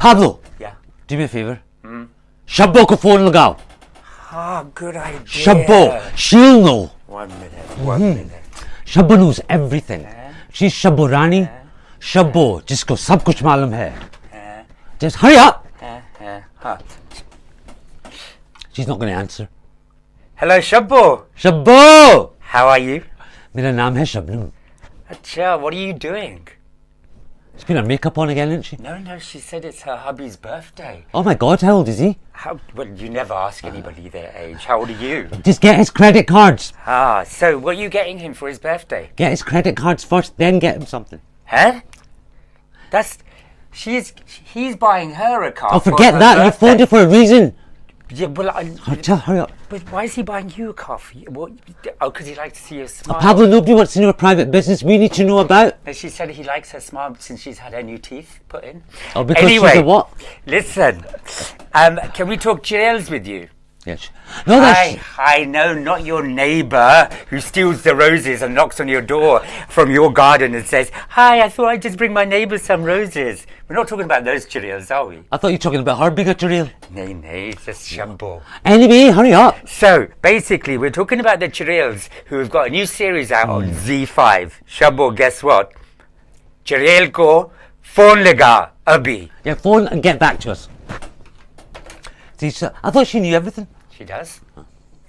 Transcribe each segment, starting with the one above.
Pablo, Yeah. do me a favor. Shaboo ko phone lagao. Oh, good idea. Shaboo, she'll know. 1 minute. 1 minute. Shaboo knows everything. She's Shaboo Rani. Shaboo, jisko sab kuch malum hai. Just hurry up. Huh. She's not going to answer. Hello, Shaboo. Shaboo! How are you? Mera naam hai Shabnam. Acha, what are you doing? She's put her makeup on again, isn't she? No, she said it's her hubby's birthday. Oh my God, how old is he? Well, you never ask anybody their age. How old are you? Just get his credit cards. So what are you getting him for his birthday? Get his credit cards first, then get him something. Huh? He's buying her a car. Oh, forget that. You phoned her for a reason. Yeah, well, Hurry up. but why is he buying you a car for you? What, because he likes to see her smile. Pablo, nobody wants to know her private business we need to know about. And she said he likes her smile since she's had her new teeth put in. Oh, because anyway, she's a what? Listen, can we talk churails with you? Yes. No, that's... I know, not your neighbour who steals the roses and knocks on your door from your garden and says, "Hi, I thought I'd just bring my neighbour some roses." We're not talking about those churails, are we? I thought you were talking about her being a churail. Nay, it's just Shaboo. Anyway, hurry up. So, basically, we're talking about the churails who have got a new series out on Z5. Shaboo, guess what? Churail ko phone lega abhi. Yeah, phone and get back to us. See, I thought she knew everything. She does.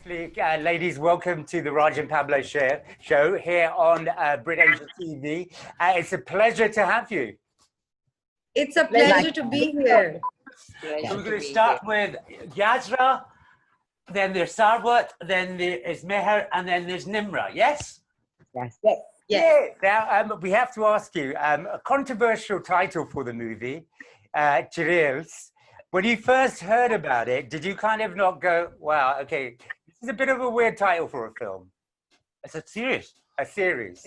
Ladies, welcome to the Raj&Pablo show here on Brit Angel TV. It's a pleasure to have you. It's a pleasure to be here. So we're going to start with Yasra, then there's Sarwat, then there's Meher, and then there's Nimra, yes? Yes. Yeah. Now, we have to ask you, a controversial title for the movie, Churails. When you first heard about it, did you kind of not go, wow, okay, this is a bit of a weird title for a film? It's a series. A series.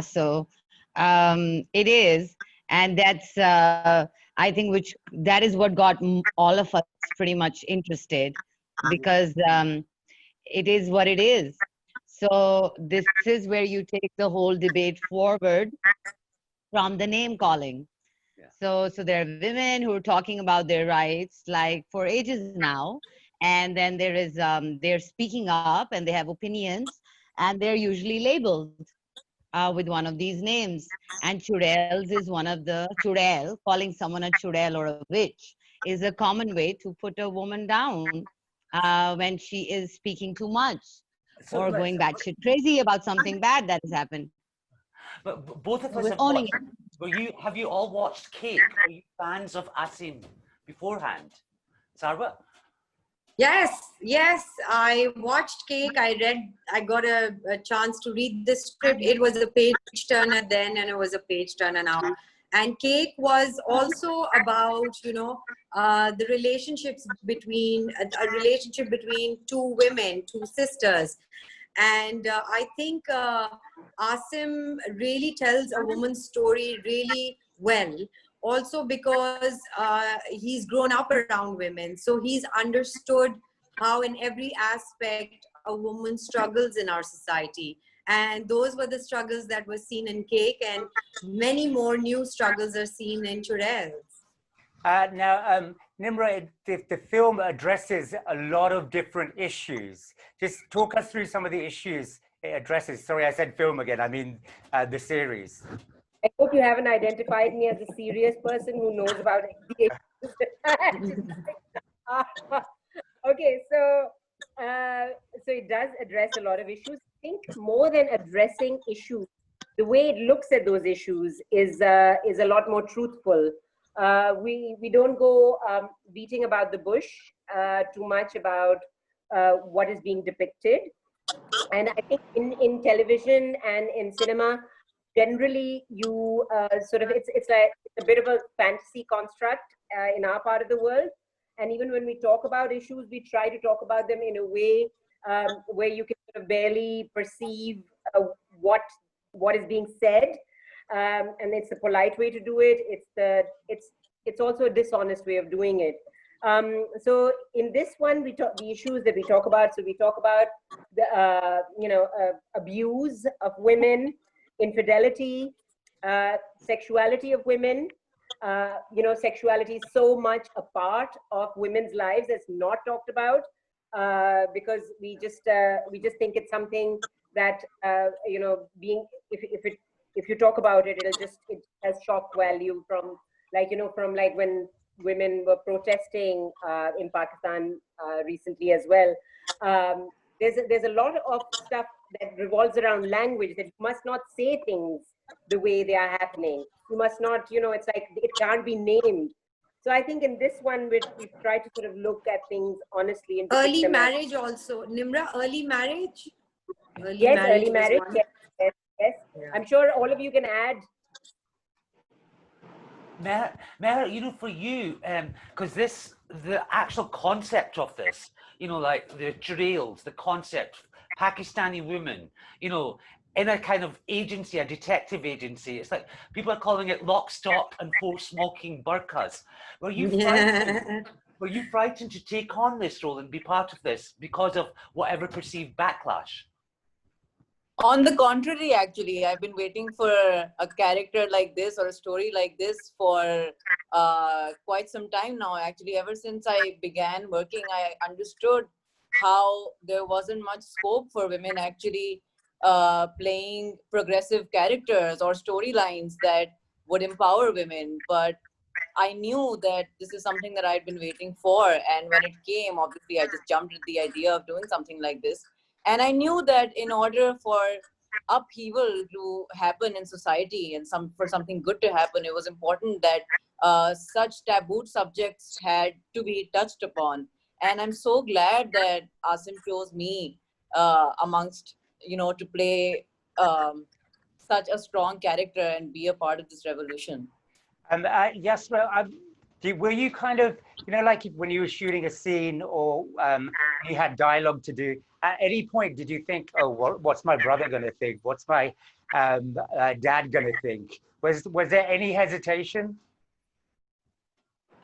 So it is, and that's I think that is what got all of us pretty much interested, because it is what it is. So this is where you take the whole debate forward from the name calling. So there are women who are talking about their rights like for ages now, and then there is they're speaking up and they have opinions, and they're usually labeled with one of these names. And churails is one of the churail. Calling someone a churail or a witch is a common way to put a woman down when she is speaking too much or going batshit crazy about something bad that has happened. But both of us We're owning it. Have you all watched Cake? Are you fans of Asim beforehand? Sarwa? Yes, I watched Cake. I got a chance to read the script. It was a page turner then, and it was a page turner now. And Cake was also about, the relationships between, a relationship between two women, two sisters. And I think Asim really tells a woman's story really well. Also because he's grown up around women. So he's understood how in every aspect a woman struggles in our society. And those were the struggles that were seen in Cake, and many more new struggles are seen in Churails. Now, Nimra, the film addresses a lot of different issues. Just talk us through some of the issues it addresses. Sorry, I said film again. I mean the series. I hope you haven't identified me as a serious person who knows about the issues. Okay, so it does address a lot of issues. I think more than addressing issues, the way it looks at those issues is a lot more truthful. We don't go beating about the bush too much about what is being depicted. And I think in television and in cinema, generally you it's a bit of a fantasy construct in our part of the world. And even when we talk about issues, we try to talk about them in a way where you can sort of barely perceive what is being said. And it's a polite way to do it. It's also a dishonest way of doing it. So in this one, we talk the issues that we talk about. So we talk about the abuse of women, infidelity, sexuality of women. Sexuality is so much a part of women's lives that's not talked about, because we just think it's something that if you talk about it, it has shock value from when women were protesting in Pakistan recently as well. There's a lot of stuff that revolves around language, that you must not say things the way they are happening. You must not, it's like it can't be named. So I think in this one, we've tried to sort of look at things honestly. And early marriage also. Nimra, early marriage? Yes, early marriage. Yes. Yeah. I'm sure all of you can add. Meher, for you, because the actual concept of this, like the Churails, the concept, Pakistani women, in a kind of agency, a detective agency, it's like people are calling it lock, stock, and 4 smoking burqas. Were you frightened to take on this role and be part of this because of whatever perceived backlash? On the contrary, actually, I've been waiting for a character like this or a story like this for quite some time now. Actually, ever since I began working, I understood how there wasn't much scope for women actually playing progressive characters or storylines that would empower women. But I knew that this is something that I'd been waiting for. And when it came, obviously, I just jumped at the idea of doing something like this. And I knew that in order for upheaval to happen in society and for something good to happen, it was important that such taboo subjects had to be touched upon. And I'm so glad that Asim chose me amongst, to play such a strong character and be a part of this revolution. Yes, well, were you kind of, like when you were shooting a scene or you had dialogue to do, at any point did you think, oh, what's my brother going to think? What's my dad going to think? Was there any hesitation?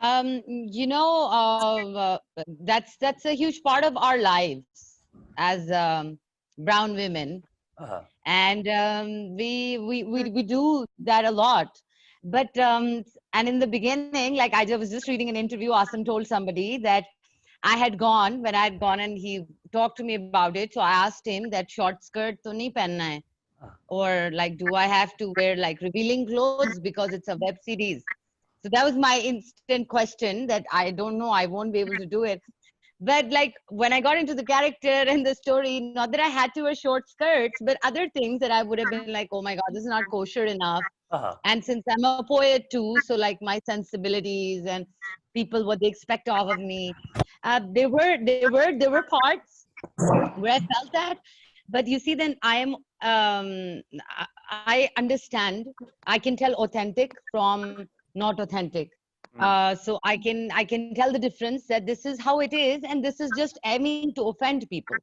That's a huge part of our lives as brown women. And we do that a lot. But and in the beginning, like I was just reading an interview, Asim told somebody that when I had gone and he talked to me about it. So I asked him that short skirt to nahi pehenna hai, or like, do I have to wear like revealing clothes because it's a web series? So that was my instant question that I don't know, I won't be able to do it. But like when I got into the character and the story, not that I had to wear short skirts, but other things that I would have been like, oh my God, this is not kosher enough. And since I'm a poet too, so like my sensibilities and people, what they expect of me, there were parts where I felt that. But you see, then I understand, I can tell authentic from not authentic. So I can tell the difference, that this is how it is and this is just aiming to offend people.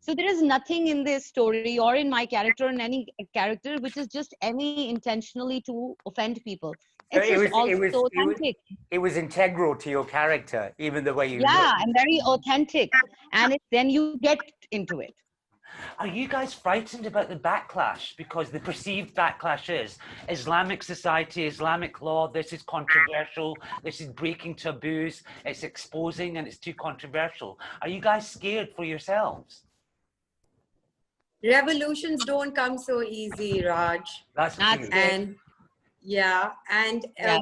So there is nothing in this story or in my character or in any character which is just aiming intentionally to offend people. It's authentic. It was integral to your character, even the way you look. And very authentic, and then you get into it. Are you guys frightened about the backlash? Because the perceived backlash is Islamic society, Islamic law, this is controversial, this is breaking taboos, it's exposing and it's too controversial. Are you guys scared for yourselves? Revolutions don't come so easy, Raj. That's true. And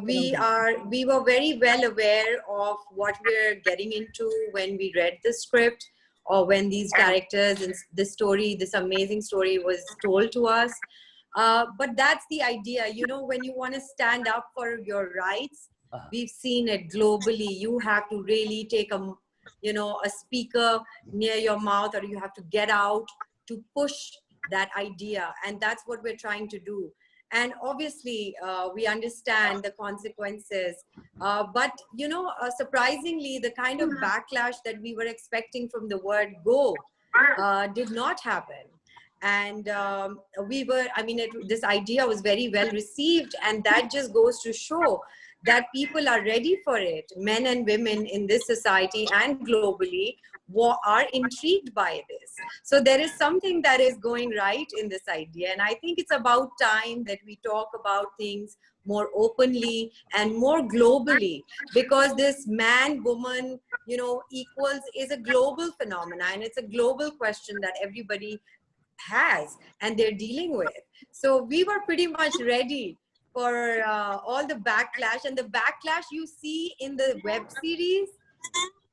we were very well aware of what we're getting into when we read the script, or when these characters and this story, this amazing story was told to us. But that's the idea, when you want to stand up for your rights, we've seen it globally. You have to really take a speaker near your mouth, or you have to get out to push that idea. And that's what we're trying to do. And obviously, we understand the consequences. But, surprisingly, the kind of backlash that we were expecting from the word go did not happen. And this idea was very well received, and that just goes to show that people are ready for it. Men and women in this society and globally are intrigued by this. So there is something that is going right in this idea, and I think it's about time that we talk about things more openly and more globally, because this man woman equals is a global phenomenon, and it's a global question that everybody has and they're dealing with. So we were pretty much ready for all the backlash, and the backlash you see in the web series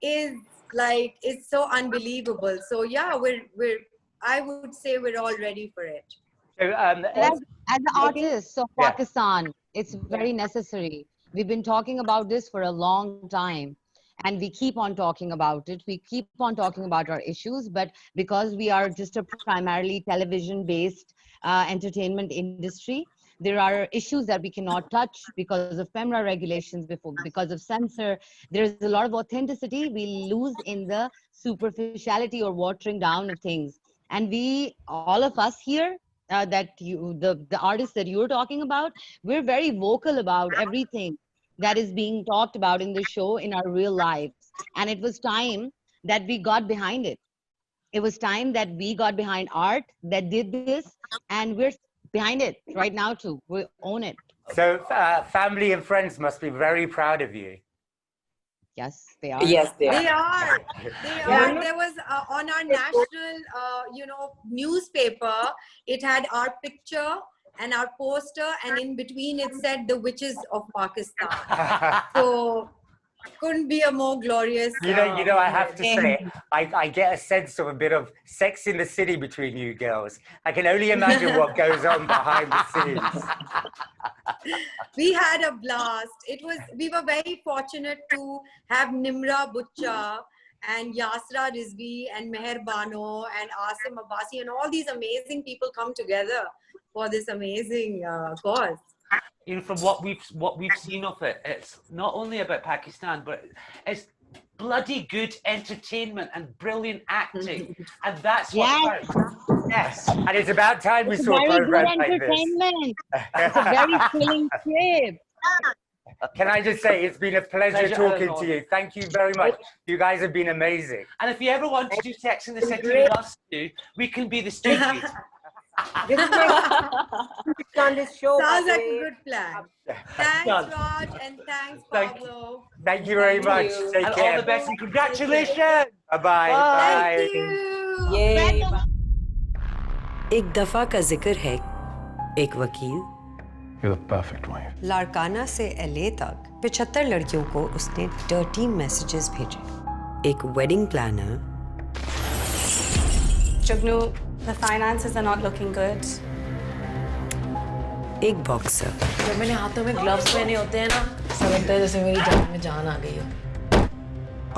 is like, it's so unbelievable. So yeah, I would say we're all ready for it. So, As an artist of Pakistan, it's very necessary. We've been talking about this for a long time, and we keep on talking about it. We keep on talking about our issues, but because we are just a primarily television-based entertainment industry, there are issues that we cannot touch because of FEMRA regulations, because of censor. There's a lot of authenticity we lose in the superficiality or watering down of things. And all of us here, the artists that you're talking about, we're very vocal about everything that is being talked about in the show in our real lives. And it was time that we got behind it. It was time that we got behind art that did this, and we're behind it right now too. We own it. So family and friends must be very proud of you. Yes, they are. Yes, they are. They are. There was on our national, newspaper, it had our picture and our poster, and in between it said the witches of Pakistan. So couldn't be a more glorious. I have to say, I get a sense of a bit of Sex in the City between you girls. I can only imagine what goes on behind the scenes. We had a blast. We were very fortunate to have Nimra Butcha and Yasra Rizvi and Meher Bano and Asim Abbasi and all these amazing people come together for this amazing cause. From what we've seen of it, it's not only about Pakistan, but it's bloody good entertainment and brilliant acting, and that's what counts. Yes, and it's about time we saw very programs good like this. Entertainment. It's a very thrilling script. Can I just say, it's been a pleasure talking to you. Thank you very much. You guys have been amazing. And if you ever want to do Sex in the City with us too, we can be the studios. This is on this show. Sounds like a good plan. Thanks, Raj, and thanks, Pablo. Thank you very much. Take care. All the best and congratulations. Bye-bye. Thank you. Yay. एक दफा का जिक्र है एक वकील You're the perfect wife. Larkana से LA तक 75 लड़कियों को उसने डर्टी मैसेजेस भेजे एक wedding planner Jugnu, the finances are not looking good. एक बॉक्सर जब मैंने हाथों में ग्लव्स पहने होते हैं ना, ऐसा लगता है जैसे मेरी जान में जान आ गई हो।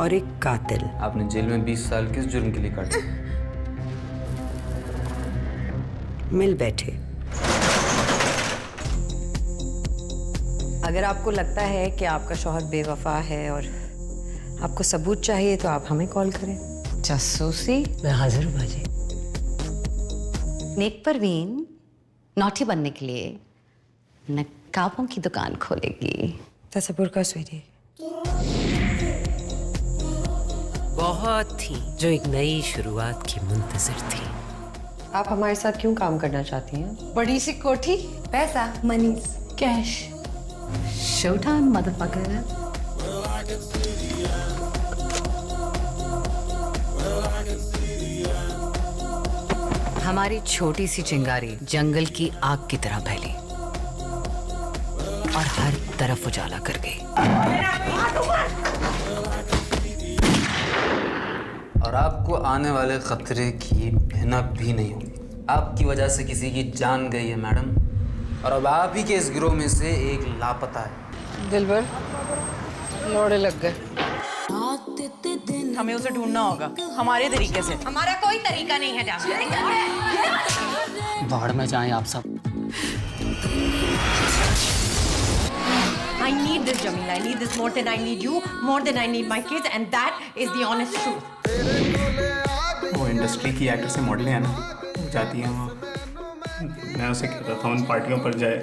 और एक कातिल। आपने जेल में 20 साल किस जुर्म के लिए काटे? मिल बैठे। अगर आपको लगता है कि आपका शौहर बेवफा है और आपको सबूत चाहिए तो आप हमें कॉल करें। जासूसी? मैं हाजिर हूँ बाजी। नेक परवीन नौटी बनने के लिए नकाबों की दुकान खोलेगी। तसब्बुर का स्वीटी। बहुत थी जो एक नई शुरुआत की मुंतजर थी। आप हमारे साथ क्यों काम करना चाहती हैं? बड़ी सी कोठी, पैसा, money, cash. Show time motherfucker. हमारी छोटी सी चिंगारी जंगल की आग की तरह फैली और हर तरफ उजाला कर गई। और आपको आने वाले खतरे की भनक भी नहीं होगी। आपकी वजह से किसी की जान गई है मैडम, और अब आप ही के इस गिरोह में से एक लापता है। दिलबर, लोड़े लग गए। हमें उसे ढूंढना होगा हमारे तरीके से। हमारा कोई तरीका नहीं है बाढ़ में जाएं आप सब। I need this, Jamila. I need this more than I need you, more than I need my kids, and that is the honest truth. वो इंडस्ट्री की एक्टर से मॉडल है ना, जाती हैं वहाँ, मैं उसे कहता था उन पार्टियों पर जाए।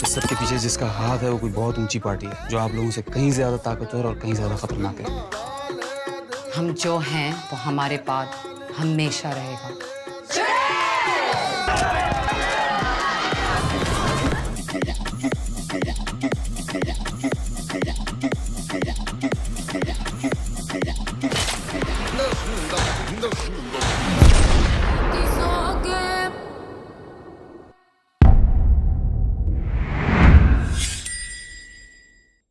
इस सब के पीछे जिसका हाथ है वो कोई बहुत ऊंची पार्टी है जो आप लोगों से कहीं ज्यादा ताकतवर और कहीं ज्यादा खतरनाक है। हम जो हैं वो हमारे पास हमेशा रहेगा।